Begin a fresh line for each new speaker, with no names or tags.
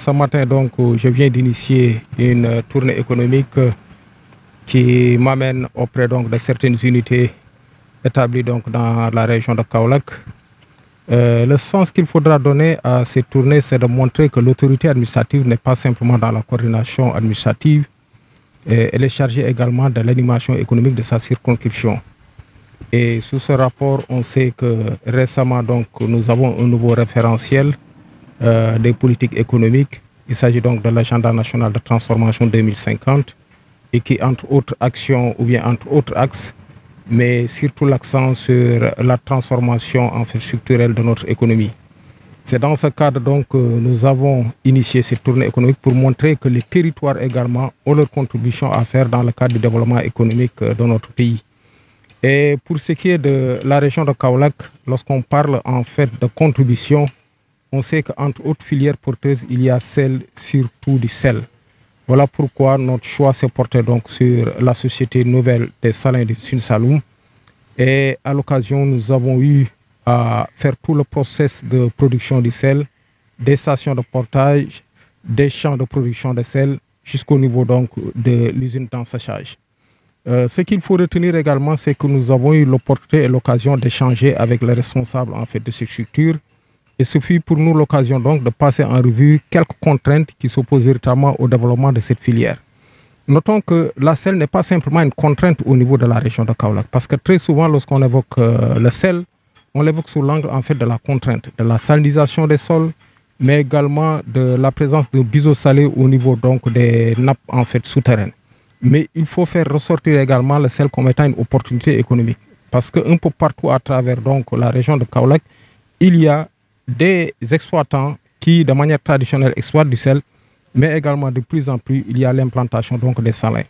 Ce matin, donc, je viens d'initier une tournée économique qui m'amène auprès donc, de certaines unités établies donc, dans la région de Kaolack. Le sens qu'il faudra donner à cette tournée, c'est de montrer que l'autorité administrative n'est pas simplement dans la coordination administrative, elle est chargée également de l'animation économique de sa circonscription. Et sous ce rapport, on sait que récemment, donc, nous avons un nouveau référentiel des politiques économiques. Il s'agit donc de l'agenda national de transformation 2050 et qui, entre autres actions ou bien entre autres axes, met surtout l'accent sur la transformation en fait structurelle de notre économie. C'est dans ce cadre donc que nous avons initié cette tournée économique pour montrer que les territoires également ont leur contribution à faire dans le cadre du développement économique de notre pays. Et pour ce qui est de la région de Kaolack, lorsqu'on parle en fait de contribution, on sait qu'entre autres filières porteuses, il y a celle surtout du sel. Voilà pourquoi notre choix s'est porté donc sur la société nouvelle des salins de Sine Saloum. Et à l'occasion, nous avons eu à faire tout le process de production du sel, des stations de portage, des champs de production de sel, jusqu'au niveau donc de l'usine d'enséchage. Ce qu'il faut retenir également, c'est que nous avons eu l'opportunité et l'occasion d'échanger avec les responsables en fait, de ces structures. Et ce fut pour nous l'occasion donc de passer en revue quelques contraintes qui s'opposent véritablement au développement de cette filière. Notons que la sel n'est pas simplement une contrainte au niveau de la région de Kaolack, parce que très souvent lorsqu'on évoque le sel, on l'évoque sous l'angle en fait de la contrainte, de la salinisation des sols, mais également de la présence de biseau-salé au niveau donc des nappes en fait souterraines. Mais il faut faire ressortir également le sel comme étant une opportunité économique, parce qu'un peu partout à travers donc la région de Kaolack, il y a des exploitants qui, de manière traditionnelle, exploitent du sel, mais également de plus en plus, il y a l'implantation donc des salins.